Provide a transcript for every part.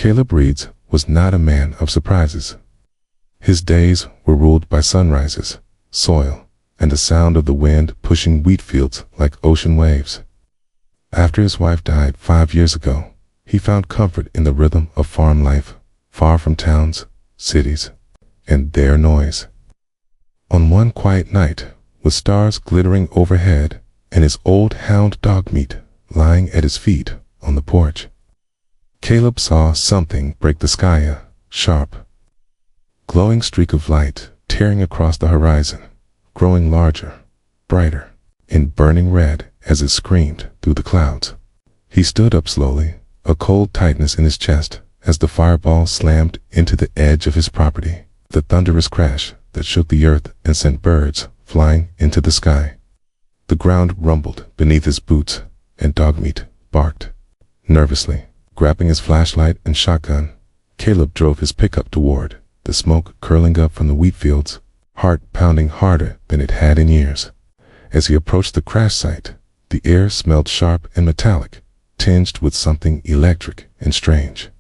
Caleb Reeds was not a man of surprises. His days were ruled by sunrises, soil, and the sound of the wind pushing wheat fields like ocean waves. After his wife died 5 years ago, he found comfort in the rhythm of farm life, far from towns, cities, and their noise. On one quiet night, with stars glittering overhead and his old hound Dogmeat lying at his feet on the porch, Caleb saw something break the sky, a sharp, glowing streak of light tearing across the horizon, growing larger, brighter, and burning red as it screamed through the clouds. He stood up slowly, a cold tightness in his chest as the fireball slammed into the edge of his property, the thunderous crash that shook the earth and sent birds flying into the sky. The ground rumbled beneath his boots, and Dogmeat barked. Nervously, grabbing his flashlight and shotgun, Caleb drove his pickup toward the smoke curling up from the wheat fields, heart pounding harder than it had in years. As he approached the crash site, the air smelled sharp and metallic, tinged with something electric and strange.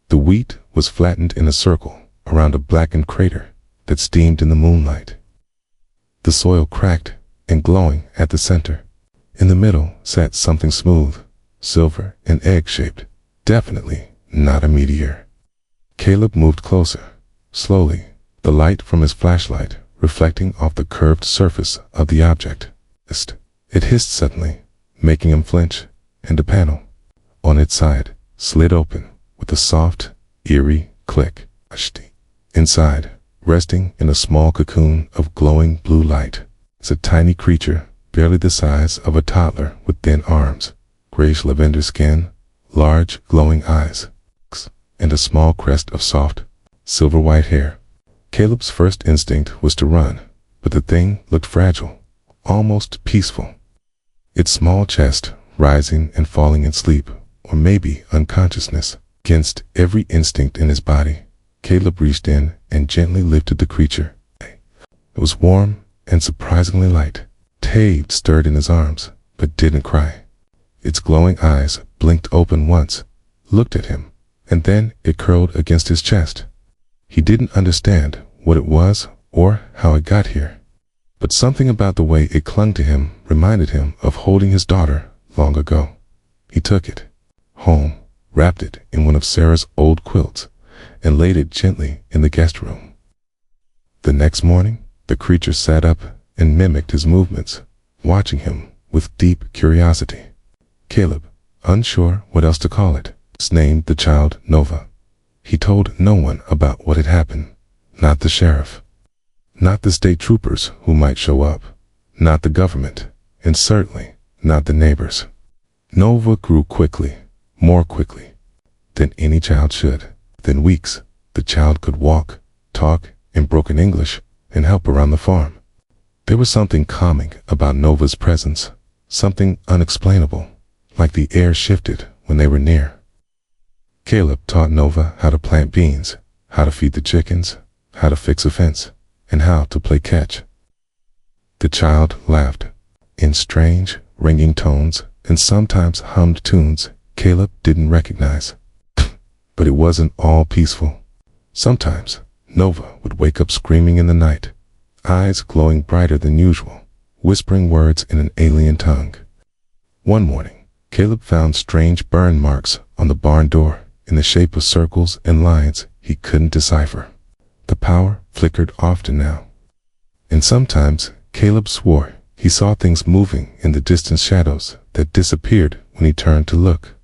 The wheat was flattened in a circle around a blackened crater that steamed in the moonlight. The soil cracked and glowing at the center. In the middle sat something smooth, silver and egg-shaped, definitely not a meteor. Caleb moved closer, slowly, the light from his flashlight reflecting off the curved surface of the object. It hissed suddenly, making him flinch, and a panel on its side slid open with a soft, eerie click. Inside, resting in a small cocoon of glowing blue light, is a tiny creature barely the size of a toddler with thin arms, grayish lavender skin, large glowing eyes, and a small crest of soft, silver-white hair. Caleb's first instinct was to run, but the thing looked fragile, almost peaceful. Its small chest rising and falling in sleep, or maybe unconsciousness. Against every instinct in his body, Caleb reached in and gently lifted the creature. It was warm and surprisingly light. Tave stirred in his arms, but didn't cry. Its glowing eyes blinked open once, looked at him, and then it curled against his chest. He didn't understand what it was or how it got here, but something about the way it clung to him reminded him of holding his daughter long ago. He took it home, wrapped it in one of Sarah's old quilts, and laid it gently in the guest room. The next morning, the creature sat up and mimicked his movements, watching him with deep curiosity. Caleb, unsure what else to call it, named the child Nova. He told no one about what had happened, not the sheriff, not the state troopers who might show up, not the government, and certainly not the neighbors. Nova grew quickly, more quickly than any child should. Within weeks, the child could walk, talk in broken English, and help around the farm. There was something calming about Nova's presence, something unexplainable, like the air shifted when they were near. Caleb taught Nova how to plant beans, how to feed the chickens, how to fix a fence, and how to play catch. The child laughed in strange, ringing tones and sometimes hummed tunes Caleb didn't recognize. But it wasn't all peaceful. Sometimes Nova would wake up screaming in the night, eyes glowing brighter than usual, whispering words in an alien tongue. One morning, Caleb found strange burn marks on the barn door in the shape of circles and lines he couldn't decipher. The power flickered often now, and sometimes Caleb swore he saw things moving in the distant shadows that disappeared when he turned to look.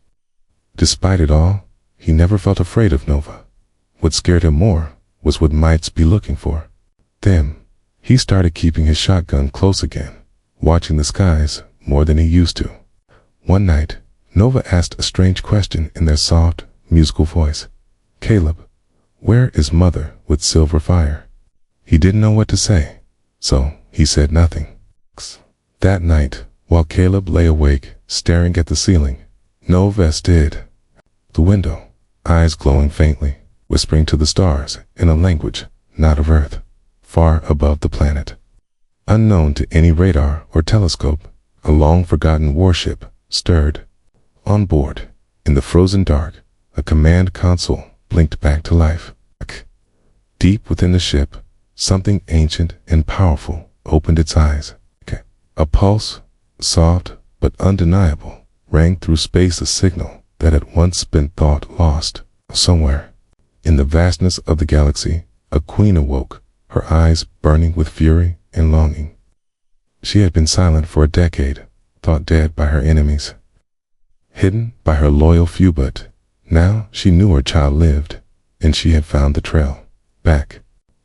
Despite it all, he never felt afraid of Nova. What scared him more was what might be looking for. Then, he started keeping his shotgun close again, watching the skies more than he used to. One night, Nova asked a strange question in their soft, musical voice. "Caleb, where is Mother with silver fire?" He didn't know what to say, so he said nothing. That night, while Caleb lay awake, staring at the ceiling, Nova stood the window, eyes glowing faintly, whispering to the stars in a language not of Earth, far above the planet. Unknown to any radar or telescope, a long-forgotten warship stirred. On board, in the frozen dark, A command console blinked back to life. Deep within the ship, something ancient and powerful opened its eyes. A pulse, soft but undeniable, rang through space, a signal that had once been thought lost. Somewhere, in the vastness of the galaxy, a queen awoke, her eyes burning with fury and longing. She had been silent for a decade, thought dead by her enemies, hidden by her loyal few, but now she knew her child lived, and she had found the trail back.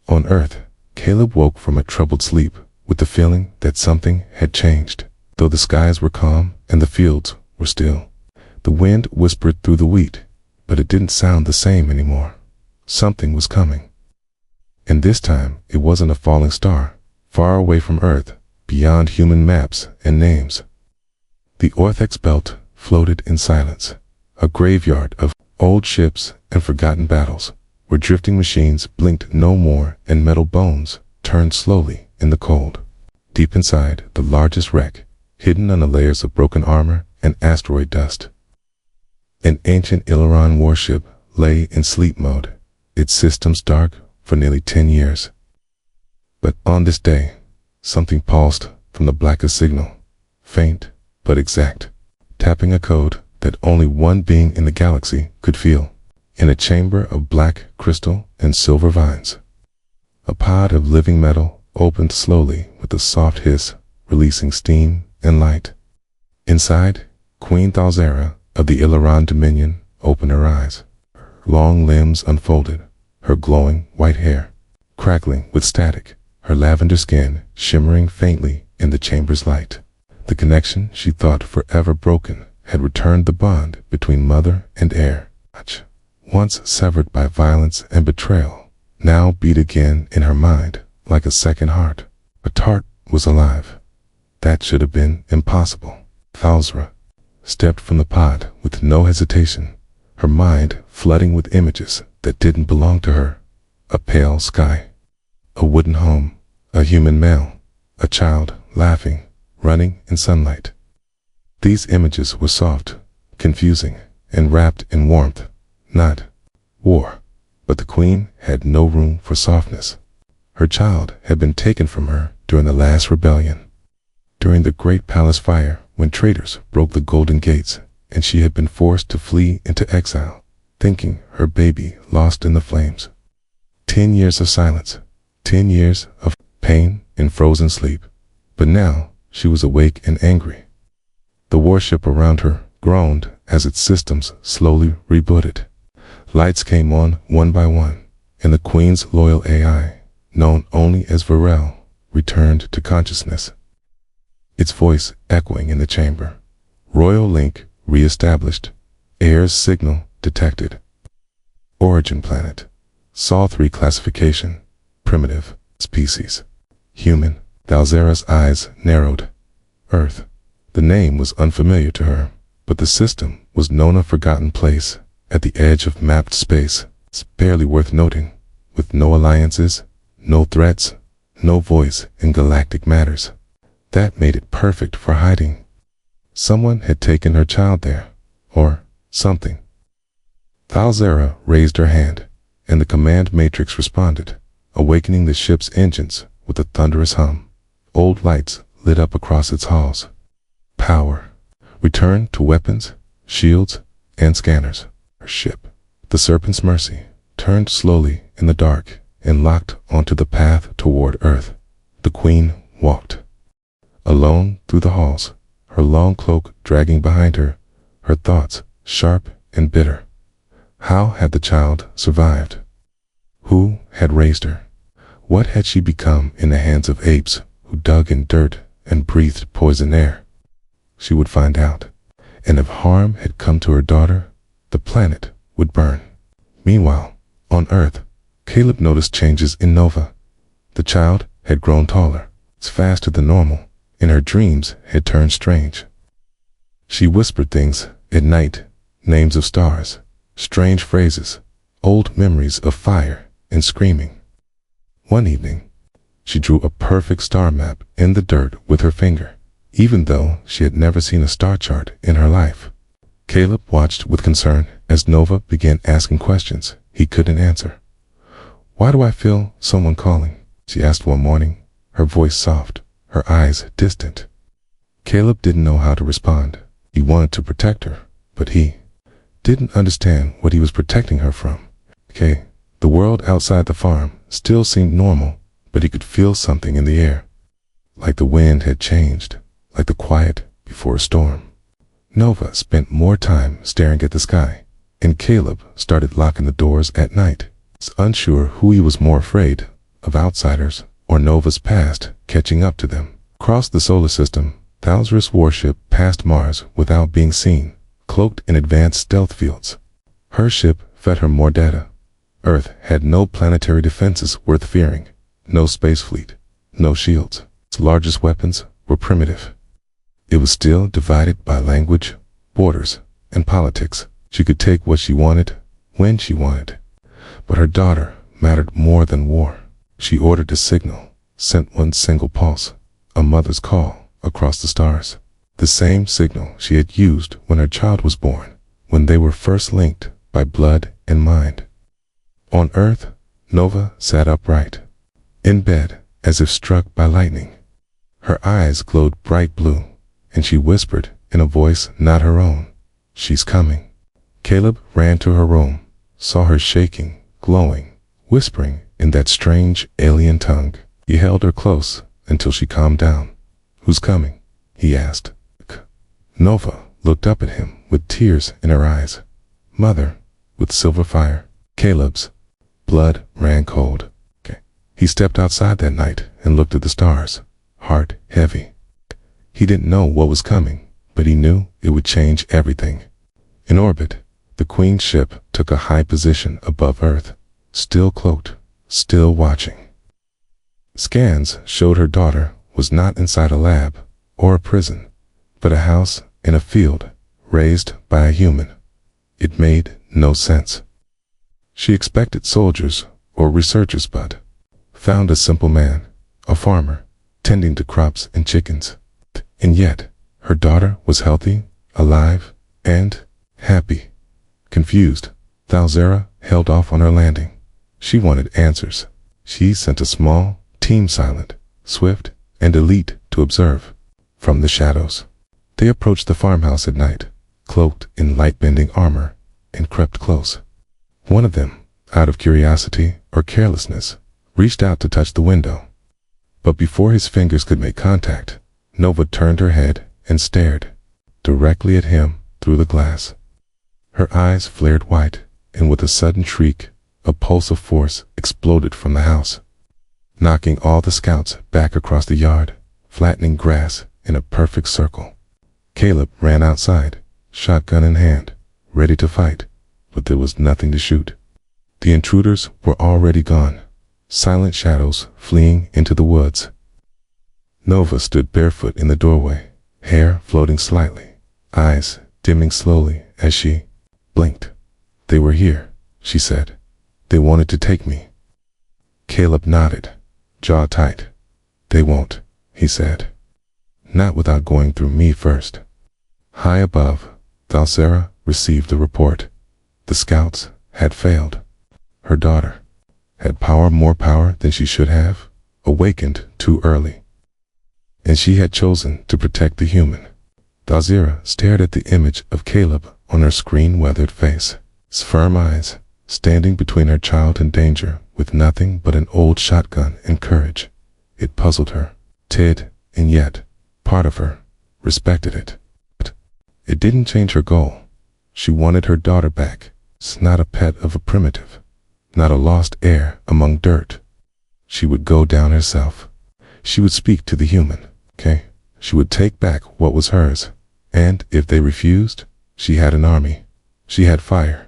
On Earth, Caleb woke from a troubled sleep with the feeling that something had changed. Though the skies were calm and the fields were still, the wind whispered through the wheat, but it didn't sound the same anymore. Something was coming. And this time, it wasn't a falling star, far away from Earth, beyond human maps and names. The Orthex belt floated in silence, a graveyard of old ships and forgotten battles, where drifting machines blinked no more and metal bones turned slowly in the cold. Deep inside, the largest wreck, hidden under layers of broken armor and asteroid dust. An ancient Illyron warship lay in sleep mode, its systems dark for nearly 10 years. But on this day, something pulsed from the blackest signal, faint but exact, tapping a code that only one being in the galaxy could feel. In a chamber of black crystal and silver vines, a pod of living metal opened slowly with a soft hiss, releasing steam and light. Inside, Queen Thalzera of the Illyron Dominion opened her eyes. Her long limbs unfolded, her glowing white hair crackling with static, her lavender skin shimmering faintly in the chamber's light. The connection she thought forever broken had returned, the bond between mother and heir, once severed by violence and betrayal, now beat again in her mind like a second heart. But Tart was alive. That should have been impossible. Thalzera stepped from the pod with no hesitation, her mind flooding with images that didn't belong to her. A pale sky, a wooden home, a human male, a child laughing, running in sunlight. These images were soft, confusing, and wrapped in warmth, not war. But the queen had no room for softness. Her child had been taken from her during the last rebellion, during the great palace fire when traitors broke the golden gates, and she had been forced to flee into exile, thinking her baby lost in the flames. 10 years of silence, 10 years of pain and frozen sleep. But now she was awake and angry. The warship around her groaned as its systems slowly rebooted. Lights came on one by one, and the Queen's loyal AI, known only as Varel, returned to consciousness, its voice echoing in the chamber. Royal link re-established. Heir's signal detected. Origin planet. Sol 3 classification. Primitive. Species. Human. Thalzera's eyes narrowed. Earth. The name was unfamiliar to her, but the system was known, a forgotten place at the edge of mapped space. It's barely worth noting, with no alliances, no threats, no voice in galactic matters. That made it perfect for hiding. Someone had taken her child there, or something. Thalzera raised her hand, and the command matrix responded, awakening the ship's engines with a thunderous hum. Old lights lit up across its halls. Power returned to weapons, shields, and scanners. Her ship, the Serpent's Mercy, turned slowly in the dark and locked onto the path toward Earth. The Queen walked alone through the halls, her long cloak dragging behind her, her thoughts sharp and bitter. How had the child survived? Who had raised her? What had she become in the hands of apes who dug in dirt and breathed poison air? She would find out, and if harm had come to her daughter, the planet would burn. Meanwhile, on Earth, Caleb noticed changes in Nova. The child had grown taller, faster than normal, and her dreams had turned strange. She whispered things at night, names of stars, strange phrases, old memories of fire and screaming. One evening, she drew a perfect star map in the dirt with her finger, even though she had never seen a star chart in her life. Caleb watched with concern as Nova began asking questions he couldn't answer. "Why do I feel someone calling?" she asked one morning, her voice soft, her eyes distant. Caleb didn't know how to respond. He wanted to protect her, but he didn't understand what he was protecting her from. The world outside the farm still seemed normal, but he could feel something in the air. Like the wind had changed, like the quiet before a storm. Nova spent more time staring at the sky, and Caleb started locking the doors at night. Unsure who he was more afraid of, outsiders or Nova's past catching up to them. Across the solar system, Thalzar's warship passed Mars without being seen, cloaked in advanced stealth fields. Her ship fed her more data. Earth had no planetary defenses worth fearing, no space fleet, no shields. Its largest weapons were primitive. It was still divided by language, borders, and politics. She could take what she wanted, when she wanted. But her daughter mattered more than war. She ordered a signal, sent one single pulse, a mother's call across the stars. The same signal she had used when her child was born, when they were first linked by blood and mind. On Earth, Nova sat upright, in bed as if struck by lightning. Her eyes glowed bright blue, and she whispered in a voice not her own, "She's coming." Caleb ran to her room, saw her shaking, glowing, whispering in that strange alien tongue. He held her close until she calmed down. "Who's coming?" he asked. Nova looked up at him with tears in her eyes. "Mother," with silver fire. Caleb's blood ran cold. He stepped outside that night and looked at the stars, heart heavy. He didn't know what was coming, but he knew it would change everything. In orbit, the Queen's ship took a high position above Earth, still cloaked, still watching. Scans showed her daughter was not inside a lab or a prison, but a house in a field raised by a human. It made no sense. She expected soldiers or researchers, but found a simple man, a farmer, tending to crops and chickens. And yet, her daughter was healthy, alive, and happy. Confused, Thalzara held off on her landing. She wanted answers. She sent a small team, silent, swift, and elite, to observe. From the shadows, they approached the farmhouse at night, cloaked in light-bending armor, and crept close. One of them, out of curiosity or carelessness, reached out to touch the window. But before his fingers could make contact, Nova turned her head and stared directly at him through the glass. Her eyes flared white, and with a sudden shriek, a pulse of force exploded from the house, knocking all the scouts back across the yard, flattening grass in a perfect circle. Caleb ran outside, shotgun in hand, ready to fight, but there was nothing to shoot. The intruders were already gone, silent shadows fleeing into the woods. Nova stood barefoot in the doorway, hair floating slightly, eyes dimming slowly as she blinked. "They were here," she said. "They wanted to take me." Caleb nodded, jaw tight. "They won't," he said. "Not without going through me first." High above, Thalzara received the report. The scouts had failed. Her daughter had more power than she should have, awakened too early. And she had chosen to protect the human. Thalzara stared at the image of Caleb on her screen-weathered face, his firm eyes standing between her child and danger with nothing but an old shotgun and courage. It puzzled her, and yet, part of her respected it. But it didn't change her goal. She wanted her daughter back. It's not a pet of a primitive, not a lost heir among dirt. She would go down herself. She would speak to the human, She would take back what was hers. And if they refused, she had an army. She had fire,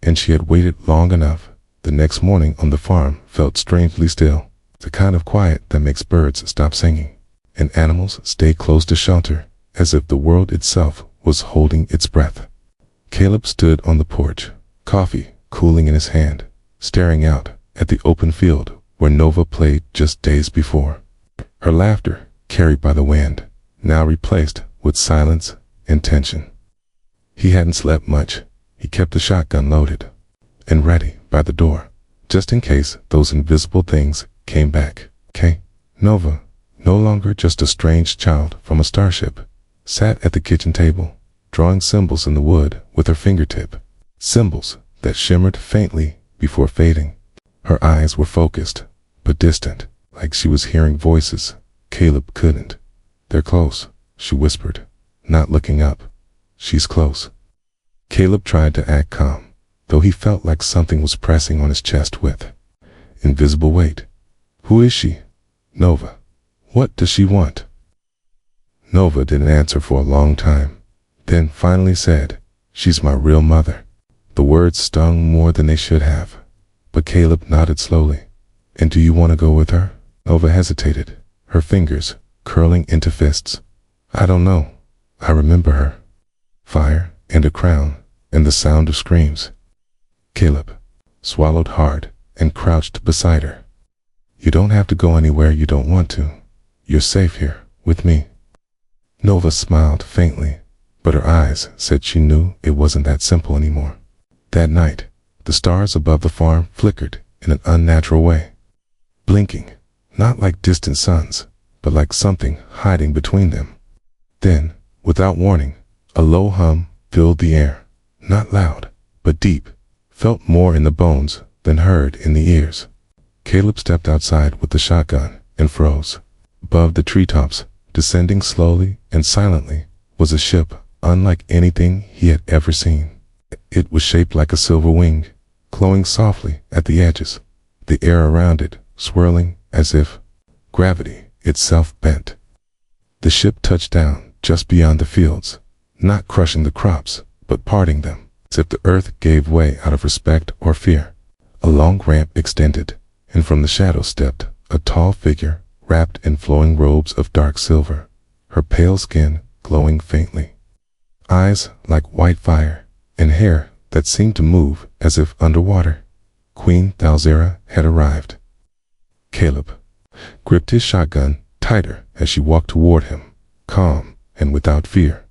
And she had waited long enough. The next morning on the farm felt strangely still, the kind of quiet that makes birds stop singing, and animals stay close to shelter, as if the world itself was holding its breath. Caleb stood on the porch, coffee cooling in his hand, staring out at the open field where Nova played just days before. Her laughter, carried by the wind, now replaced with silence and tension. He hadn't slept much. He kept the shotgun loaded and ready by the door, just in case those invisible things came back. Nova, no longer just a strange child from a starship, sat at the kitchen table, drawing symbols in the wood with her fingertip, symbols that shimmered faintly before fading. Her eyes were focused, but distant, like she was hearing voices Caleb couldn't. "They're close," she whispered, not looking up. "She's close." Caleb tried to act calm, though he felt like something was pressing on his chest with invisible weight. "Who is she? Nova. What does she want?" Nova didn't answer for a long time, then finally said, "She's my real mother." The words stung more than they should have, but Caleb nodded slowly. "And do you want to go with her?" Nova hesitated, her fingers curling into fists. "I don't know. I remember her. Fire and a crown and the sound of screams." Caleb swallowed hard and crouched beside her. "You don't have to go anywhere you don't want to. You're safe here with me." Nova smiled faintly, but her eyes said she knew it wasn't that simple anymore. That night, the stars above the farm flickered in an unnatural way, blinking, not like distant suns, but like something hiding between them. Then, without warning, a low hum filled the air, not loud, but deep, felt more in the bones than heard in the ears. Caleb stepped outside with the shotgun and froze. Above the treetops, descending slowly and silently, was a ship unlike anything he had ever seen. It was shaped like a silver wing, glowing softly at the edges, the air around it swirling as if gravity itself bent. The ship touched down just beyond the fields, not crushing the crops, but parting them, as if the earth gave way out of respect or fear. A long ramp extended, and from the shadow stepped a tall figure wrapped in flowing robes of dark silver, her pale skin glowing faintly. Eyes like white fire, and hair that seemed to move as if underwater. Queen Thalzera had arrived. Caleb gripped his shotgun tighter as she walked toward him, calm and without fear.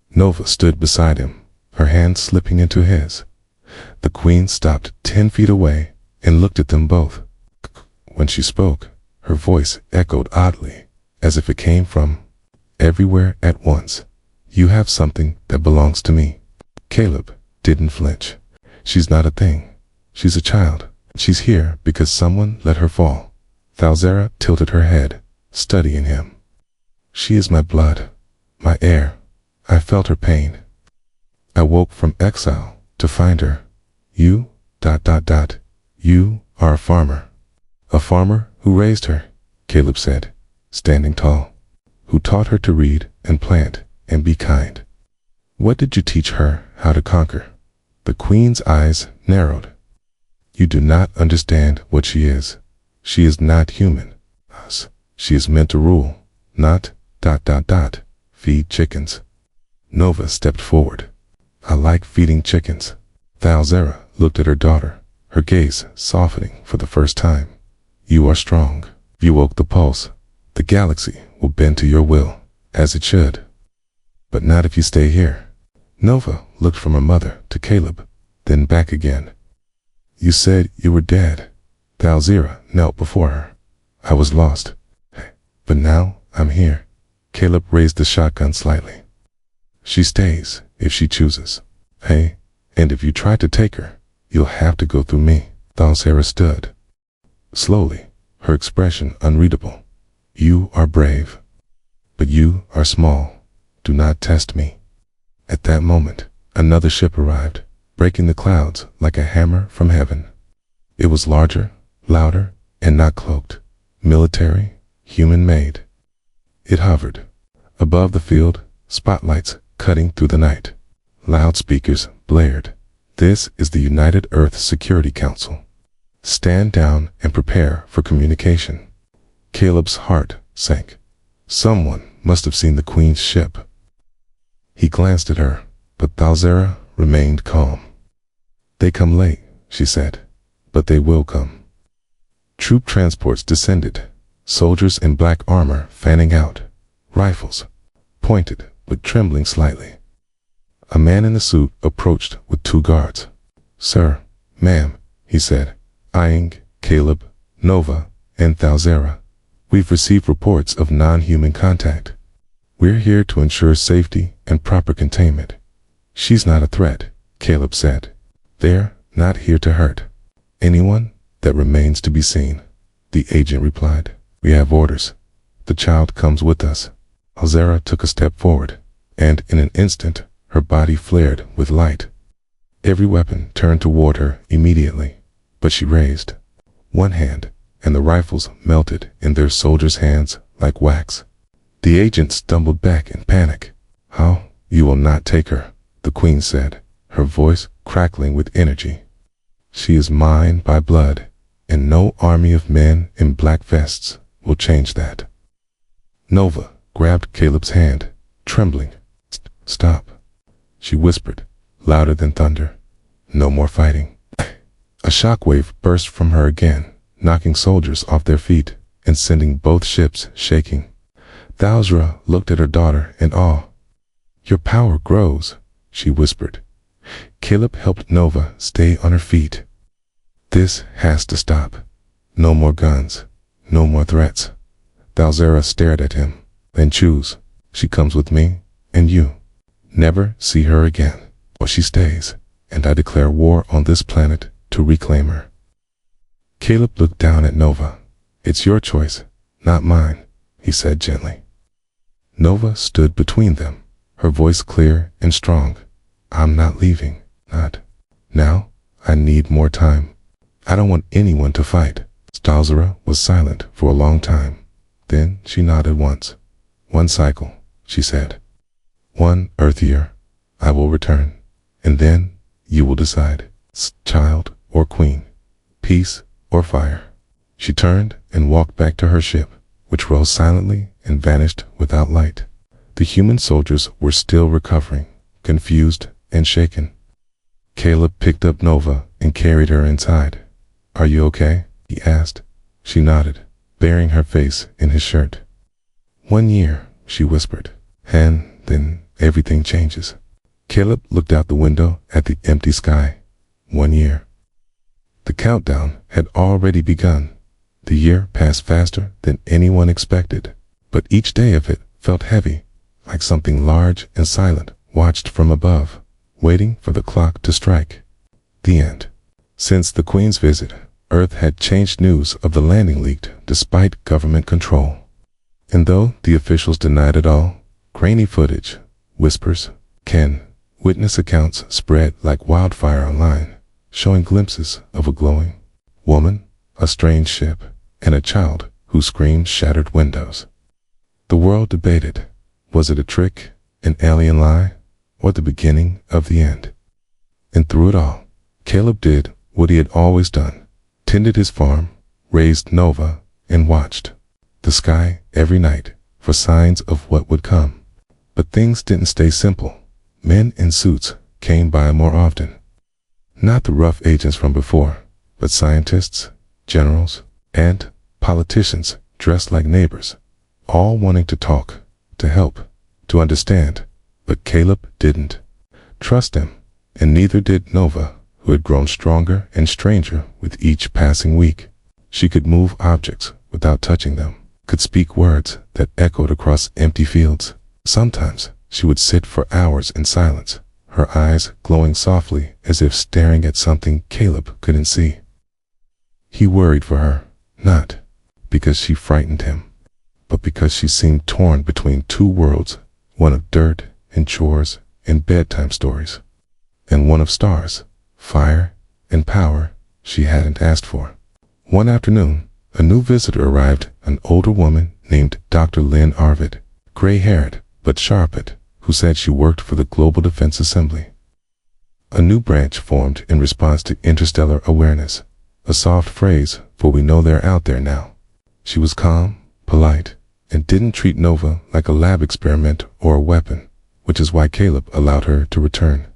Nova stood beside him, her hand slipping into his. The queen stopped 10 feet away and looked at them both. When she spoke, her voice echoed oddly, as if it came from everywhere at once. "You have something that belongs to me." Caleb didn't flinch. "She's not a thing. She's a child. She's here because someone let her fall." Thalzera tilted her head, studying him. "She is my blood, my air. I felt her pain. I woke from exile to find her. You, ... you are a farmer." "A farmer who raised her," Caleb said, standing tall. "Who taught her to read and plant and be kind." "What did you teach her how to conquer?" The queen's eyes narrowed. "You do not understand what she is. She is not human. She is meant to rule, not ... feed chickens." Nova stepped forward. "I like feeding chickens." Thalzera looked at her daughter, her gaze softening for the first time. "You are strong. You woke the pulse. The galaxy will bend to your will, as it should. But not if you stay here." Nova looked from her mother to Caleb, then back again. "You said you were dead." Thalzera knelt before her. "I was lost. But now I'm here." Caleb raised the shotgun slightly. "She stays if she chooses. And if you try to take her, you'll have to go through me." Thalzera stood. Slowly, her expression unreadable. "You are brave. But you are small. Do not test me." At that moment, another ship arrived, breaking the clouds like a hammer from heaven. It was larger, louder, and not cloaked. Military, human-made. It hovered above the field, spotlights cutting through the night. Loudspeakers blared. "This is the United Earth Security Council. Stand down and prepare for communication." Caleb's heart sank. Someone must have seen the queen's ship. He glanced at her, but Thalzera remained calm. "They come late," she said, "but they will come." Troop transports descended, soldiers in black armor fanning out, rifles pointed but trembling slightly. A man in a suit approached with 2 guards. "Sir, ma'am," he said, eyeing Caleb, Nova, and Thalzera. "We've received reports of non-human contact. We're here to ensure safety and proper containment." "She's not a threat," Caleb said. "They're not here to hurt anyone that remains to be seen," the agent replied. "We have orders. The child comes with us." Thalzera took a step forward, and in an instant her body flared with light. Every weapon turned toward her immediately, but she raised one hand, and the rifles melted in their soldiers' hands like wax. The agent stumbled back in panic. "How? You will not take her," the queen said, her voice crackling with energy. "She is mine by blood, and no army of men in black vests will change that." Nova grabbed Caleb's hand, trembling. "Stop," she whispered, louder than thunder. "No more fighting." A shockwave burst from her again, knocking soldiers off their feet and sending both ships shaking. Thalzera looked at her daughter in awe. "Your power grows," she whispered. Caleb helped Nova stay on her feet. "This has to stop. No more guns. No more threats." Thalzera stared at him. "Then choose. She comes with me, and you never see her again, or she stays, and I declare war on this planet to reclaim her." Caleb looked down at Nova. "It's your choice, not mine," he said gently. Nova stood between them, her voice clear and strong. "I'm not leaving, not now. I need more time. I don't want anyone to fight." Thalzera was silent for a long time. Then she nodded once. "One cycle," she said. "One Earth year. I will return, and then you will decide. Child or queen, peace or fire." She turned and walked back to her ship, which rose silently and vanished without light. The human soldiers were still recovering, confused and shaken. Caleb picked up Nova and carried her inside. "Are you okay?" he asked. She nodded, burying her face in his shirt. "1 year," she whispered, "and then everything changes." Caleb looked out the window at the empty sky. 1 year. The countdown had already begun. The year passed faster than anyone expected, but each day of it felt heavy, like something large and silent watched from above, waiting for the clock to strike. The end. Since the Queen's visit, Earth had changed. News of the landing leaked despite government control. And though the officials denied it all, grainy footage, whispers, witness accounts spread like wildfire online, showing glimpses of a glowing woman, a strange ship, and a child whose screams shattered windows. The world debated, was it a trick, an alien lie, or the beginning of the end? And through it all, Caleb did what he had always done, tended his farm, raised Nova, and watched the sky every night for signs of what would come. But things didn't stay simple. Men in suits came by more often. Not the rough agents from before, but scientists, generals, and politicians dressed like neighbors, all wanting to talk, to help, to understand. But Caleb didn't trust them, and neither did Nova, who had grown stronger and stranger with each passing week. She could move objects without touching them, could speak words that echoed across empty fields. Sometimes she would sit for hours in silence, her eyes glowing softly as if staring at something Caleb couldn't see. He worried for her, not because she frightened him, but because she seemed torn between 2 worlds, one of dirt and chores and bedtime stories, and one of stars, fire, and power she hadn't asked for. One afternoon, a new visitor arrived, an older woman named Dr. Lynn Arvid, gray-haired but sharp-eyed, who said she worked for the Global Defense Assembly. A new branch formed in response to interstellar awareness, a soft phrase for we know they're out there now. She was calm, polite, and didn't treat Nova like a lab experiment or a weapon, which is why Caleb allowed her to return.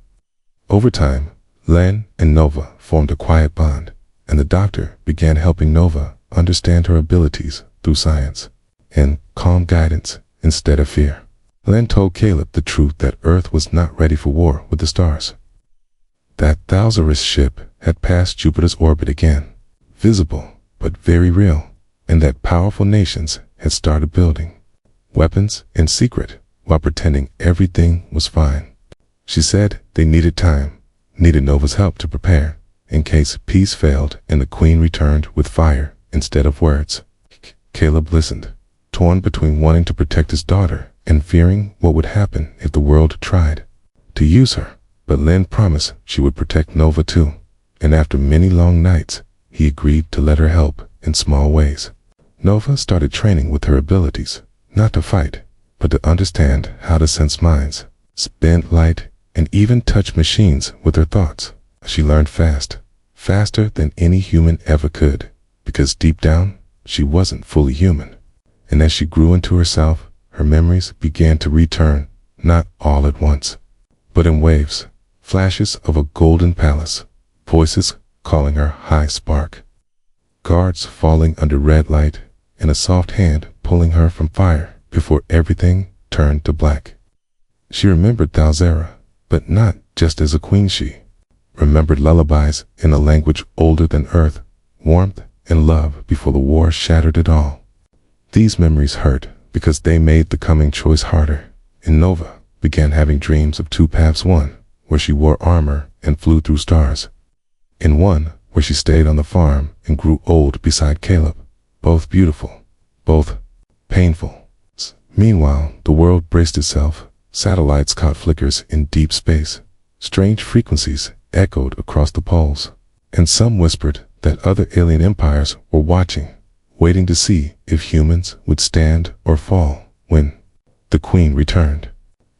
Over time, Len and Nova formed a quiet bond, and the doctor began helping Nova understand her abilities through science and calm guidance instead of fear. Lynn told Caleb the truth that Earth was not ready for war with the stars. That Thousaurus ship had passed Jupiter's orbit again, visible but very real, and that powerful nations had started building weapons in secret while pretending everything was fine. She said they needed time, needed Nova's help to prepare, in case peace failed and the Queen returned with fire instead of words. Caleb listened, torn between wanting to protect his daughter and fearing what would happen if the world tried to use her. But Lynn promised she would protect Nova too, and after many long nights, he agreed to let her help in small ways. Nova started training with her abilities, not to fight, but to understand how to sense minds, spend light, and even touch machines with her thoughts. She learned fast, faster than any human ever could, because deep down, she wasn't fully human. And as she grew into herself, her memories began to return, not all at once, but in waves, flashes of a golden palace, voices calling her High Spark, guards falling under red light, and a soft hand pulling her from fire before everything turned to black. She remembered Thousaura, but not just as a queen. She remembered lullabies in a language older than Earth, warmth and love before the war shattered it all. These memories hurt because they made the coming choice harder, and Nova began having dreams of two paths, one where she wore armor and flew through stars, and one where she stayed on the farm and grew old beside Caleb, both beautiful, both painful. Meanwhile, the world braced itself. Satellites caught flickers in deep space. Strange frequencies echoed across the poles, and some whispered that other alien empires were watching, waiting to see if humans would stand or fall. When the Queen returned,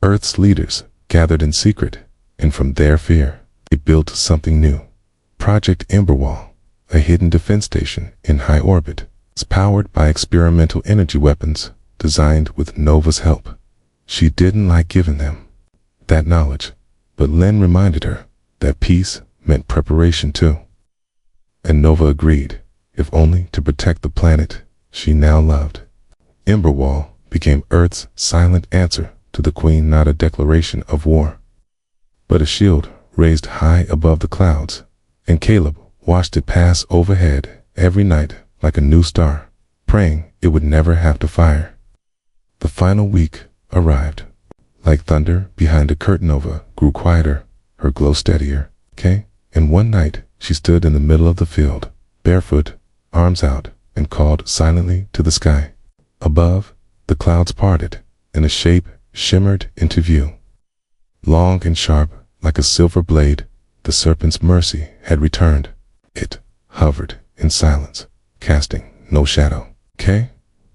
Earth's leaders gathered in secret, and from their fear, they built something new. Project Emberwall, a hidden defense station in high orbit. It's powered by experimental energy weapons designed with Nova's help. She didn't like giving them that knowledge, but Lynn reminded her that peace meant preparation too. And Nova agreed, if only to protect the planet she now loved. Emberwall became Earth's silent answer to the Queen, not a declaration of war, but a shield raised high above the clouds, and Caleb watched it pass overhead every night like a new star, praying it would never have to fire. The final week arrived. Like thunder behind a curtain, Nova grew quieter, her glow steadier. And one night she stood in the middle of the field, barefoot, arms out, and called silently to the sky. Above, the clouds parted, and a shape shimmered into view. Long and sharp, like a silver blade, the serpent's mercy had returned. It hovered in silence, casting no shadow.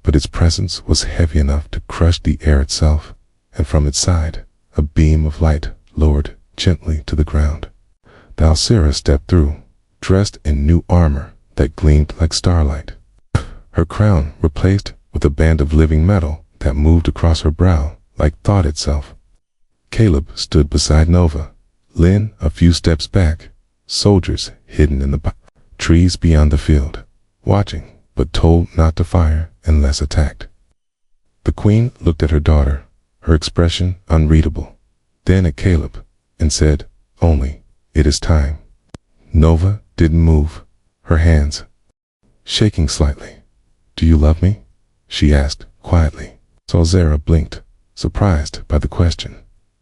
But its presence was heavy enough to crush the air itself, and from its side, a beam of light lowered gently to the ground. Thousaura stepped through, dressed in new armor that gleamed like starlight, her crown replaced with a band of living metal that moved across her brow like thought itself. Caleb stood beside Nova, Lynn a few steps back, soldiers hidden in the trees beyond the field, watching, but told not to fire unless attacked. The Queen looked at her daughter, her expression unreadable, then at Caleb, and said, "Only, it is time." Nova didn't move, her hands shaking slightly. "Do you love me?" she asked quietly. Thousaura blinked, surprised by the question,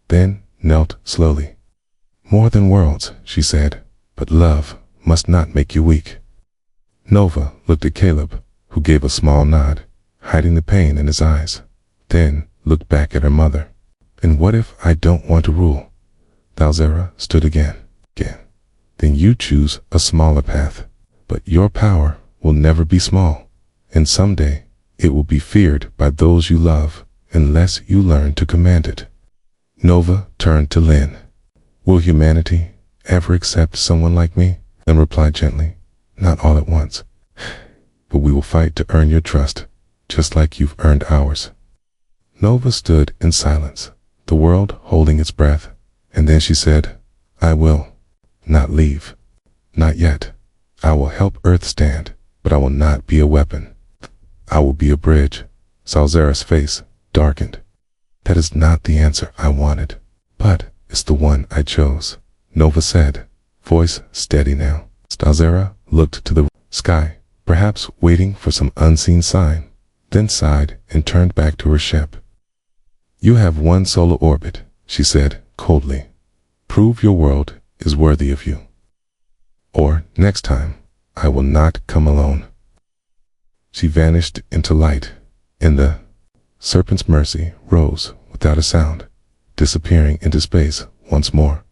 then knelt slowly. "More than worlds," she said, "but love must not make you weak." Nova looked at Caleb, who gave a small nod, hiding the pain in his eyes, then looked back at her mother. "And what if I don't want to rule?" Thousaura stood again. "Then you choose a smaller path, but your power will never be small, and someday it will be feared by those you love unless you learn to command it." Nova turned to Lynn. "Will humanity ever accept someone like me?" Lynn replied gently, "Not all at once, but we will fight to earn your trust, just like you've earned ours." Nova stood in silence, the world holding its breath, and then she said, "I will not leave. Not yet. I will help Earth stand, but I will not be a weapon. I will be a bridge." Thousaura's face darkened. That is not the answer I wanted, but it's the one I chose, Nova said, voice steady now. Thalzara looked to the sky, perhaps waiting for some unseen sign, then sighed and turned back to her ship. You have one solar orbit, she said coldly. Prove your world is worthy of you. Or, next time, I will not come alone. She vanished into light, and the Serpent's Mercy rose without a sound, disappearing into space once more.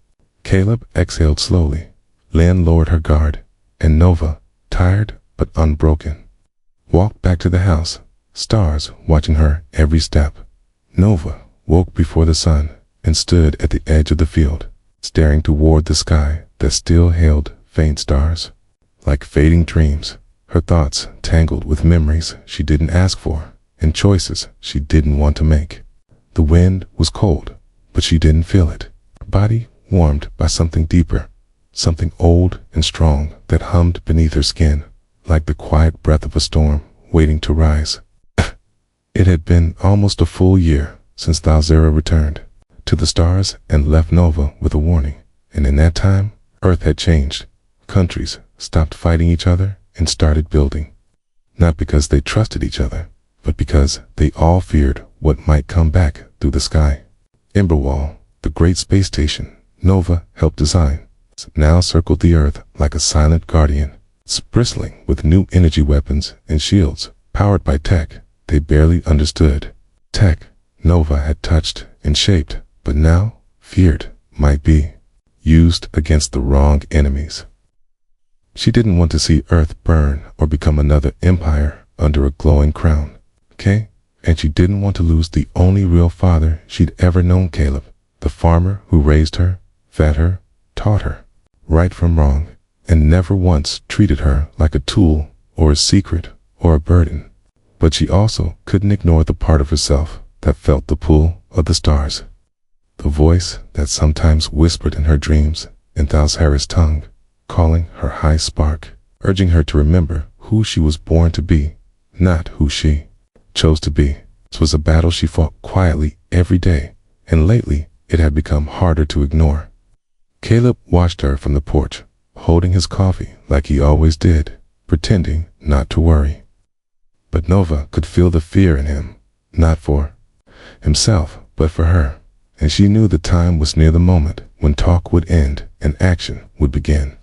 Caleb exhaled slowly. Lynn lowered her guard, and Nova, tired but unbroken, walked back to the house, stars watching her every step. Nova woke before the sun and stood at the edge of the field, staring toward the sky that still held faint stars. Like fading dreams, her thoughts tangled with memories she didn't ask for and choices she didn't want to make. The wind was cold, but she didn't feel it. Her body warmed by something deeper, something old and strong that hummed beneath her skin, like the quiet breath of a storm waiting to rise. It had been almost a full year since Thalzara returned to the stars and left Nova with a warning, and in that time, Earth had changed. Countries stopped fighting each other and started building. Not because they trusted each other, but because they all feared what might come back through the sky. Emberwall, the great space station Nova helped design, now circled the Earth like a silent guardian, bristling with new energy weapons and shields powered by tech they barely understood. Tech Nova had touched and shaped, but now feared might be used against the wrong enemies. She didn't want to see Earth burn or become another empire under a glowing crown, okay? And she didn't want to lose the only real father she'd ever known, Caleb, the farmer who raised her, fed her, taught her right from wrong, and never once treated her like a tool or a secret or a burden. But she also couldn't ignore the part of herself that felt the pull of the stars. The voice that sometimes whispered in her dreams in Thalzara's tongue, calling her high spark, urging her to remember who she was born to be, not who she chose to be. This was a battle she fought quietly every day, and lately it had become harder to ignore. Caleb watched her from the porch, holding his coffee like he always did, pretending not to worry. But Nova could feel the fear in him, not for himself, but for her, and she knew the time was near the moment when talk would end and action would begin.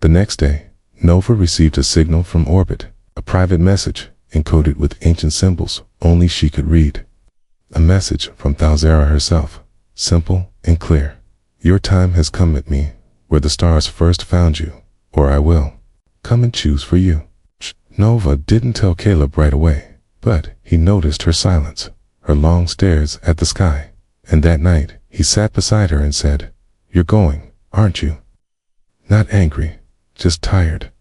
The next day, Nova received a signal from orbit, a private message encoded with ancient symbols only she could read. A message from Thalzara herself, simple and clear. Your time has come at me, where the stars first found you, or I will come and choose for you. Nova didn't tell Caleb right away, but he noticed her silence, her long stares at the sky, and that night he sat beside her and said, "You're going, aren't you?" Not angry, just tired.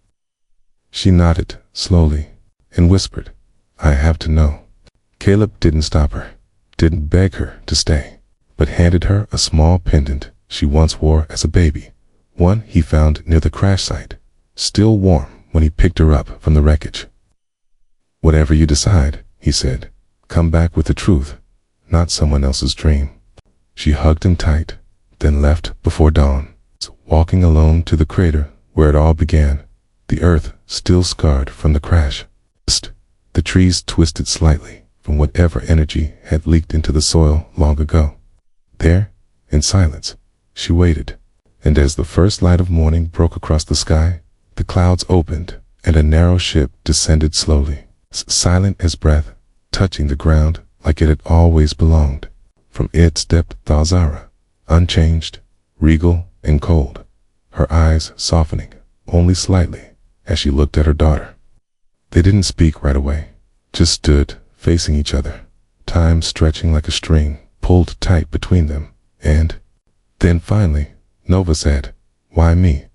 She nodded slowly and whispered, "I have to know." Caleb didn't stop her, didn't beg her to stay, but handed her a small pendant she once wore as a baby, one he found near the crash site, still warm when he picked her up from the wreckage. "Whatever you decide," he said, "come back with the truth, not someone else's dream." She hugged him tight, then left before dawn, walking alone to the crater where it all began, the earth still scarred from the crash. The trees twisted slightly from whatever energy had leaked into the soil long ago. There, in silence, she waited, and as the first light of morning broke across the sky, the clouds opened and a narrow ship descended slowly, silent as breath, touching the ground like it had always belonged. From it stepped Thalzara, unchanged, regal and cold, her eyes softening only slightly as she looked at her daughter. They didn't speak right away, just stood facing each other, time stretching like a string pulled tight between them, and then finally, Nova said, "Why me?"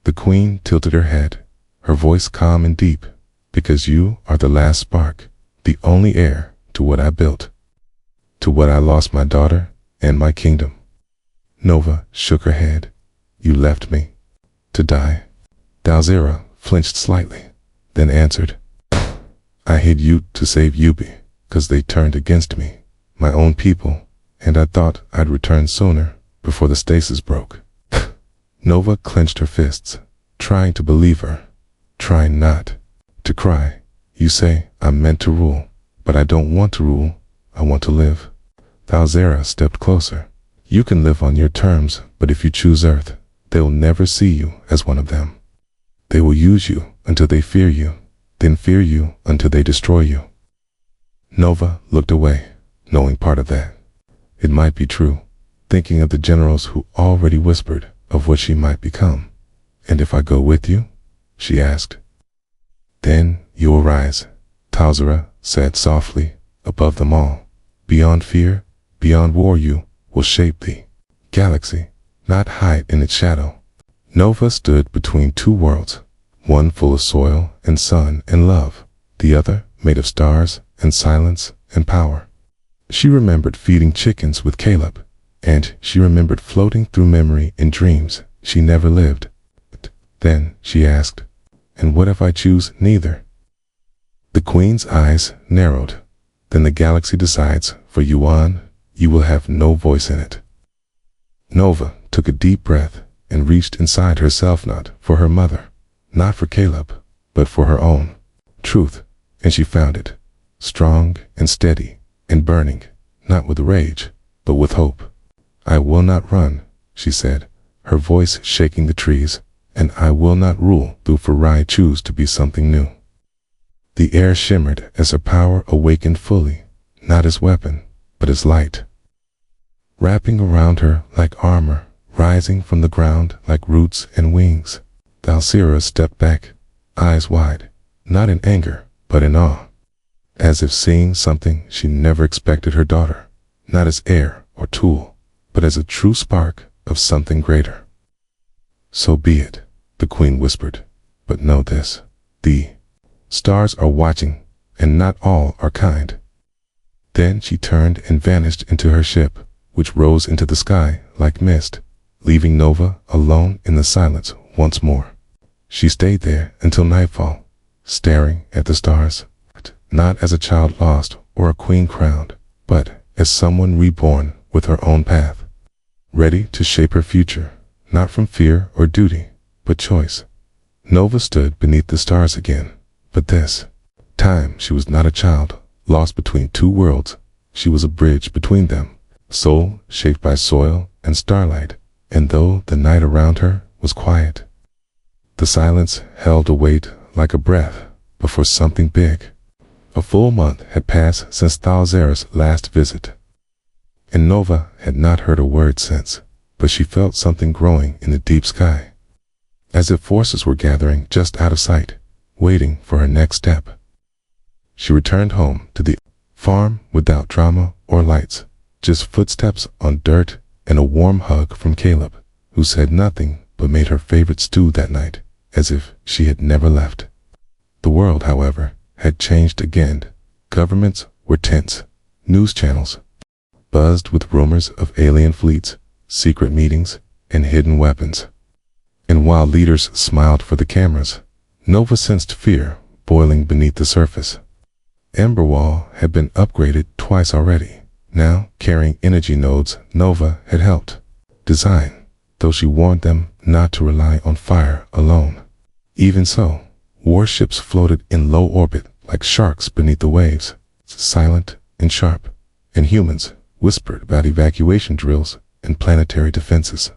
The queen tilted her head, her voice calm and deep, "Because you are the last spark, the only heir to what I built, to what I lost my daughter and my kingdom." Nova shook her head. "You left me to die." Thalzara flinched slightly, then answered, "I hid you to save Yubi, 'cause they turned against me, my own people, and I thought I'd return sooner, before the stasis broke. Nova clenched her fists, trying to believe her, trying not to cry. You say I'm meant to rule, but I don't want to rule. I want to live. Thalzera stepped closer. You can live on your terms, but if you choose Earth, they will never see you as one of them. They will use you until they fear you, then fear you until they destroy you. Nova looked away, knowing part of that. It might be true, thinking of the generals who already whispered of what she might become. And if I go with you? She asked. Then you will rise, Thalzera said softly, above them all. Beyond fear, beyond war, you will shape the galaxy, not hide in its shadow. Nova stood between two worlds, one full of soil and sun and love, the other made of stars and silence and power. She remembered feeding chickens with Caleb, and she remembered floating through memory in dreams she never lived. Then she asked, and what if I choose neither? The Queen's eyes narrowed. Then the galaxy decides for Yuan, you will have no voice in it. Nova took a deep breath and reached inside herself, not for her mother, not for Caleb, but for her own truth, and she found it, strong and steady and burning, not with rage, but with hope. I will not run, she said, her voice shaking the trees, and I will not rule though for I choose to be something new. The air shimmered as her power awakened fully, not as weapon, but as light. Wrapping around her like armor, rising from the ground like roots and wings. Thalzera stepped back, eyes wide, not in anger, but in awe, as if seeing something she never expected her daughter, not as heir or tool, but as a true spark of something greater. So be it, the Queen whispered, but know this, the stars are watching, and not all are kind. Then she turned and vanished into her ship, which rose into the sky like mist, leaving Nova alone in the silence once more. She stayed there until nightfall, staring at the stars, not as a child lost or a queen crowned, but as someone reborn with her own path, ready to shape her future, not from fear or duty, but choice. Nova stood beneath the stars again, but this time she was not a child, lost between two worlds. She was a bridge between them, soul shaped by soil and starlight, and though the night around her was quiet, the silence held a weight like a breath before something big. A full month had passed since Thalzera's last visit, and Nova had not heard a word since, but she felt something growing in the deep sky, as if forces were gathering just out of sight, waiting for her next step. She returned home to the farm without drama or lights, just footsteps on dirt and a warm hug from Caleb, who said nothing but made her favorite stew that night, as if she had never left. The world, however, had changed again. Governments were tense, news channels buzzed with rumors of alien fleets, secret meetings, and hidden weapons. And while leaders smiled for the cameras, Nova sensed fear boiling beneath the surface. Emberwall had been upgraded twice already, now carrying energy nodes Nova had helped design, though she warned them not to rely on fire alone. Even so, warships floated in low orbit like sharks beneath the waves, silent and sharp, and humans whispered about evacuation drills and planetary defenses.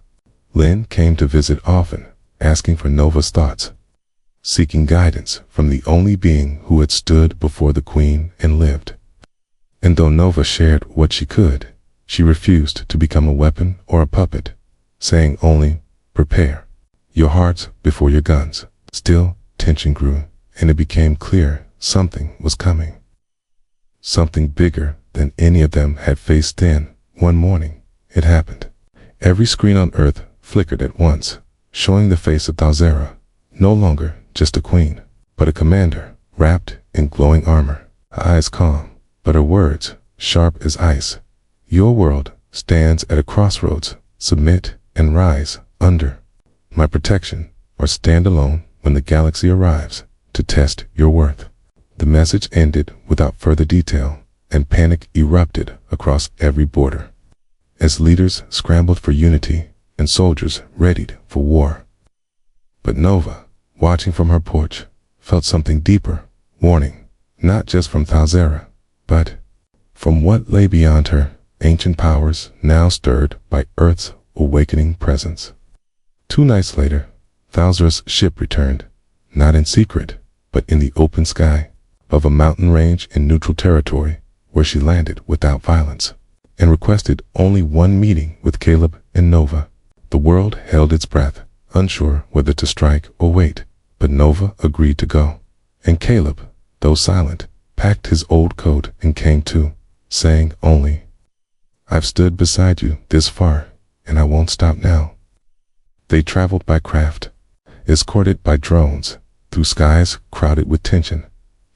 Lynn came to visit often, asking for Nova's thoughts, seeking guidance from the only being who had stood before the Queen and lived. And though Nova shared what she could, she refused to become a weapon or a puppet, saying only, prepare your hearts before your guns. Still, tension grew, and it became clear something was coming. Something bigger than any of them had faced. Then, one morning, it happened. Every screen on Earth flickered at once, showing the face of Thalzera, no longer just a queen, but a commander, wrapped in glowing armor, her eyes calm, but her words sharp as ice. Your world stands at a crossroads. Submit and rise under my protection, or stand alone when the galaxy arrives to test your worth. The message ended without further detail, and panic erupted across every border. as leaders scrambled for unity and soldiers readied for war. But Nova, watching from her porch, felt something deeper, warning, not just from Thalzera, but from what lay beyond her, ancient powers now stirred by Earth's awakening presence. 2 nights later, Thalzera's ship returned, not in secret, but in the open sky of a mountain range in neutral territory, where she landed without violence and requested only one meeting with Caleb and Nova. The world held its breath, unsure whether to strike or wait, but Nova agreed to go. And Caleb, though silent, packed his old coat and came too, saying only, "I've stood beside you this far, and I won't stop now." They traveled by craft, escorted by drones, through skies crowded with tension,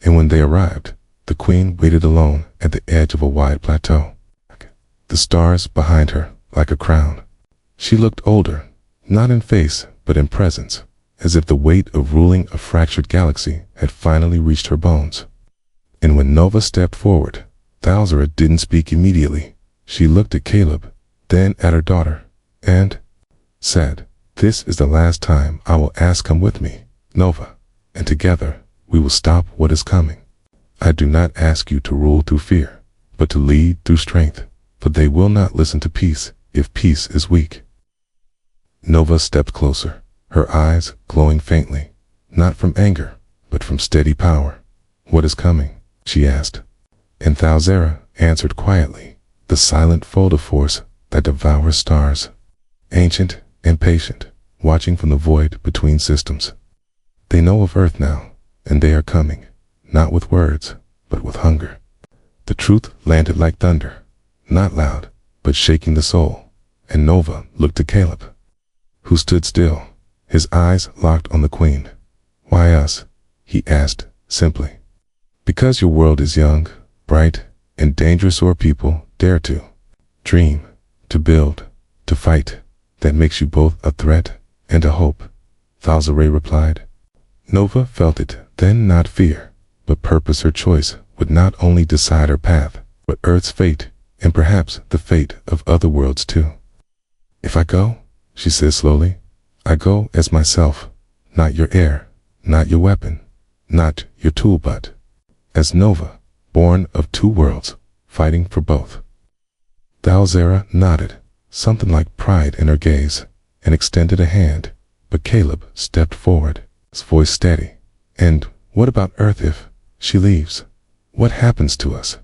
and when they arrived, the queen waited alone at the edge of a wide plateau, the stars behind her like a crown. She looked older, not in face but in presence, as if the weight of ruling a fractured galaxy had finally reached her bones. And when Nova stepped forward, Thalzera didn't speak immediately. She looked at Caleb, then at her daughter, and said, "This is the last time I will ask, come with me, Nova, and together we will stop what is coming. I do not ask you to rule through fear, but to lead through strength, for they will not listen to peace if peace is weak." Nova stepped closer, her eyes glowing faintly, not from anger, but from steady power. "What is coming?" she asked. And Thalzera answered quietly, "The silent fold of force that devours stars, ancient and patient, watching from the void between systems. They know of Earth now, and they are coming, not with words, but with hunger." The truth landed like thunder, not loud, but shaking the soul, and Nova looked to Caleb, who stood still, his eyes locked on the queen. "Why us?" he asked, simply. "Because your world is young, bright, and dangerous, or people dare to dream, to build, to fight. That makes you both a threat and a hope," Thalzera replied. Nova felt it, then not fear, but purpose. Her choice would not only decide her path, but Earth's fate, and perhaps the fate of other worlds too. "If I go," she said slowly, "I go as myself, not your heir, not your weapon, not your tool, but as Nova, born of 2 worlds, fighting for both." Thalzera nodded, something like pride in her gaze, and extended a hand, but Caleb stepped forward, his voice steady. "And what about Earth if she leaves? What happens to us?"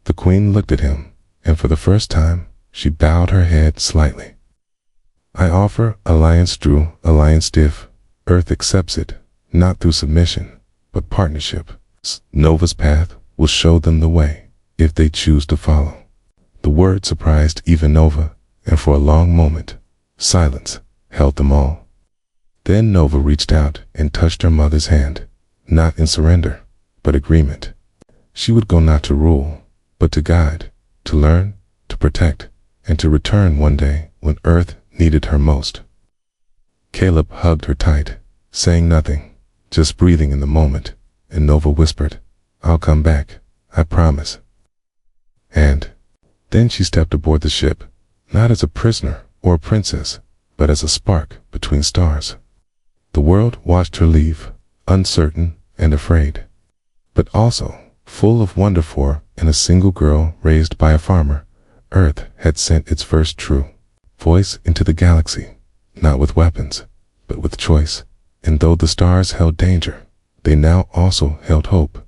The queen looked at him, and for the first time, she bowed her head slightly. "I offer alliance through alliance if Earth accepts it, not through submission, but partnership. Nova's path will show them the way, if they choose to follow." The word surprised even Nova, and for a long moment, silence held them all. Then Nova reached out and touched her mother's hand, not in surrender, but agreement. She would go not to rule, but to guide, to learn, to protect, and to return one day when Earth needed her most. Caleb hugged her tight, saying nothing, just breathing in the moment, and Nova whispered, "I'll come back, I promise." And then she stepped aboard the ship, not as a prisoner or a princess, but as a spark between stars. The world watched her leave, uncertain and afraid, but also full of wonder, for in a single girl raised by a farmer, Earth had sent its first true voice into the galaxy, not with weapons, but with choice. And though the stars held danger, they now also held hope.